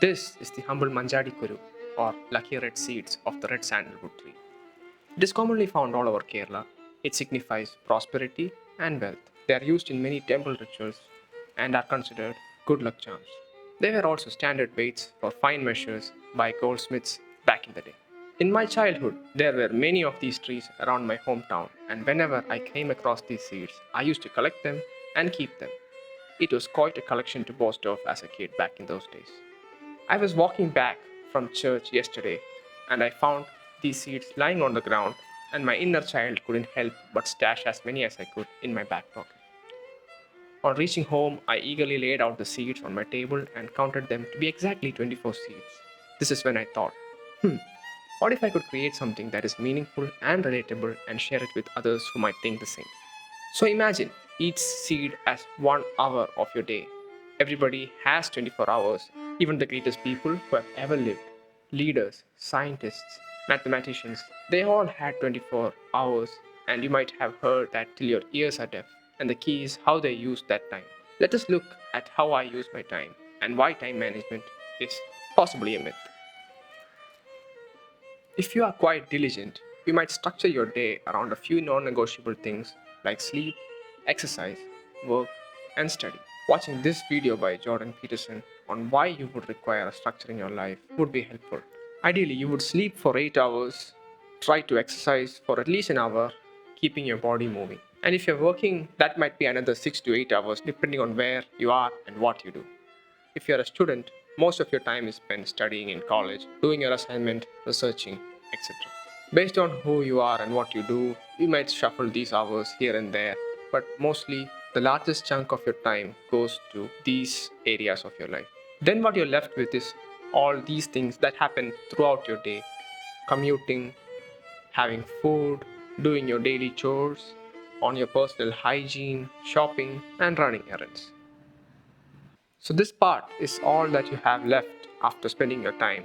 This is the humble mangjadi kuru, or lucky red seeds of the red sandalwood tree. It is commonly found all over Kerala. It signifies prosperity and wealth. They are used in many temple rituals and are considered good luck charms. They were also standard weights for fine measures by goldsmiths back in the day. In my childhood, there were many of these trees around my hometown, and whenever I came across these seeds, I used to collect them and keep them. It was quite a collection to boast of as a kid back in those days. I was walking back from church yesterday and I found these seeds lying on the ground, and my inner child couldn't help but stash as many as I could in my back pocket. On reaching home, I eagerly laid out the seeds on my table and counted them to be exactly 24 seeds. This is when I thought, what if I could create something that is meaningful and relatable and share it with others who might think the same? So imagine each seed as 1 hour of your day. Everybody has 24 hours, even the greatest people who have ever lived. Leaders, scientists, mathematicians, they all had 24 hours, and you might have heard that till your ears are deaf. And the key is how they use that time. Let us look at how I use my time and why time management is possibly a myth. If you are quite diligent, you might structure your day around a few non negotiable things like sleep, exercise, work, and study. Watching this video by Jordan Peterson on why you would require a structure in your life would be helpful. Ideally, you would sleep for 8 hours, try to exercise for at least an hour, keeping your body moving. And if you're working, that might be another 6 to 8 hours depending on where you are and what you do. If you're a student, most of your time is spent studying in college, doing your assignment, researching, etc. Based on who you are and what you do, you might shuffle these hours here and there, but mostly the largest chunk of your time goes to these areas of your life. Then what you're left with is all these things that happen throughout your day: commuting, having food, doing your daily chores, on your personal hygiene, shopping, and running errands. So, this part is all that you have left after spending your time.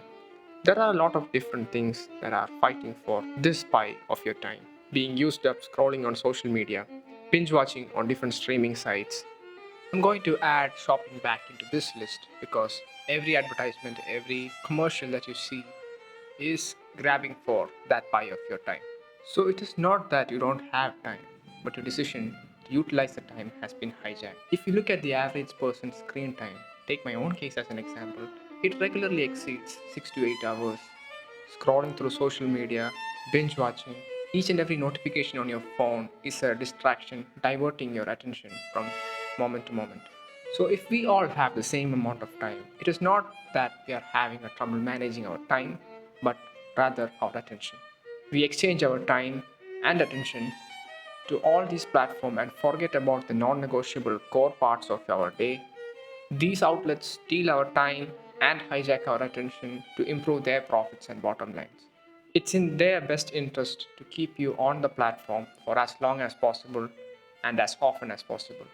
There are a lot of different things that are fighting for this pie of your time. Being used up scrolling on social media, binge watching on different streaming sites. I'm going to add shopping back into this list because every advertisement, every commercial that you see is grabbing for that pie of your time. So it is not that you don't have time, but your decision to utilize the time has been hijacked. If you look at the average person's screen time, take my own case as an example, it regularly exceeds 6 to 8 hours. Scrolling through social media, binge watching, each and every notification on your phone is a distraction diverting your attention from moment to moment. So, if we all have the same amount of time, it is not that we are having a trouble managing our time, but rather our attention. We exchange our time and attention to all these platforms and forget about the non negotiable core parts of our day. These outlets steal our time and hijack our attention to improve their profits and bottom lines. It's in their best interest to keep you on the platform for as long as possible and as often as possible.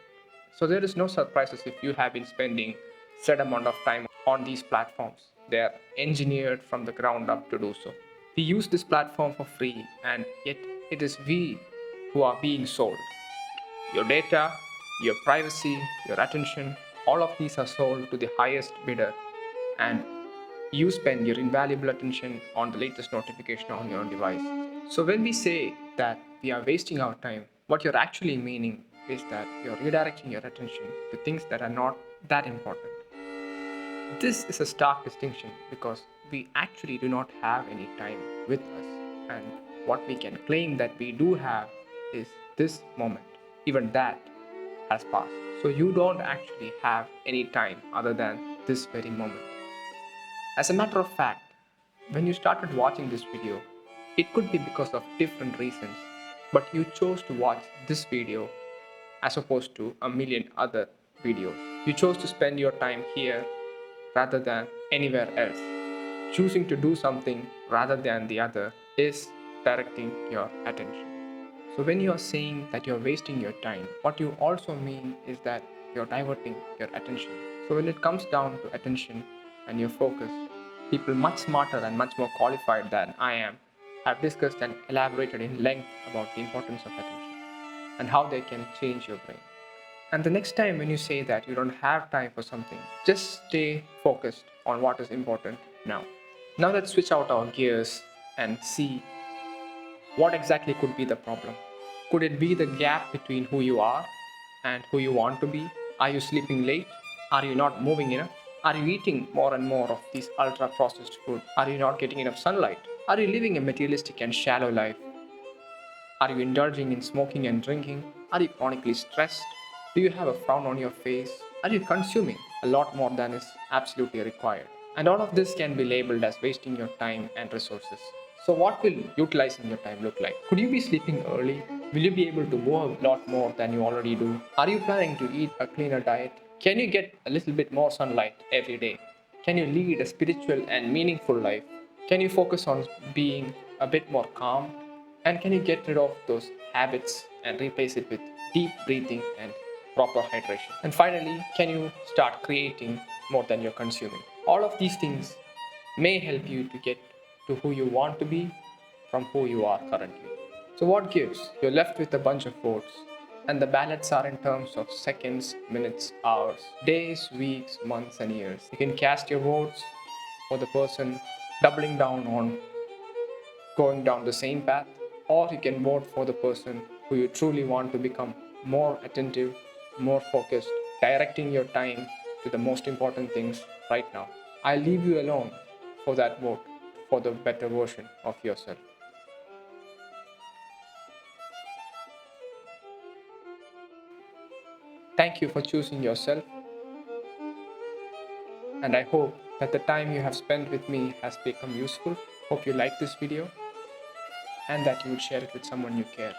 So there is no surprises if you have been spending set amount of time on these platforms. They are engineered from the ground up to do so. We use this platform for free, and yet it is we who are being sold. Your data, your privacy, your attention, all of these are sold to the highest bidder, and you spend your invaluable attention on the latest notification on your device. So, when we say that we are wasting our time, what you're actually meaning is that you're redirecting your attention to things that are not that important. This is a stark distinction because we actually do not have any time with us, and what we can claim that we do have is this moment. Even that has passed. So you don't actually have any time other than this very moment. As a matter of fact, when you started watching this video, it could be because of different reasons, but you chose to watch this video as opposed to a million other videos. You chose to spend your time here rather than anywhere else. Choosing to do something rather than the other is directing your attention. So, when you are saying that you're wasting your time, what you also mean is that you're diverting your attention. So, when it comes down to attention and your focus, people much smarter and much more qualified than I am have discussed and elaborated in length about the importance of attention and how they can change your brain. And the next time when you say that you don't have time for something, just stay focused on what is important now. Now let's switch out our gears and see what exactly could be the problem. Could it be the gap between who you are and who you want to be? Are you sleeping late? Are you not moving enough? Are you eating more and more of these ultra processed food? Are you not getting enough sunlight? Are you living a materialistic and shallow life? Are you indulging in smoking and drinking? Are you chronically stressed? Do you have a frown on your face? Are you consuming a lot more than is absolutely required? And all of this can be labeled as wasting your time and resources. So, what will utilizing your time look like? Could you be sleeping early? Will you be able to move a lot more than you already do? Are you planning to eat a cleaner diet? Can you get a little bit more sunlight every day? Can you lead a spiritual and meaningful life? Can you focus on being a bit more calm? And can you get rid of those habits and replace it with deep breathing and proper hydration? And finally, can you start creating more than you're consuming? All of these things may help you to get to who you want to be from who you are currently. So, what gives? You're left with a bunch of votes, and the ballots are in terms of seconds, minutes, hours, days, weeks, months, and years. You can cast your votes for the person doubling down on going down the same path, or you can vote for the person who you truly want to become more attentive, more focused, directing your time to the most important things right now. I leave you alone for that vote for the better version of yourself. Thank you for choosing yourself, and I hope that the time you have spent with me has become useful. Hope you like this video and that you would share it with someone you care.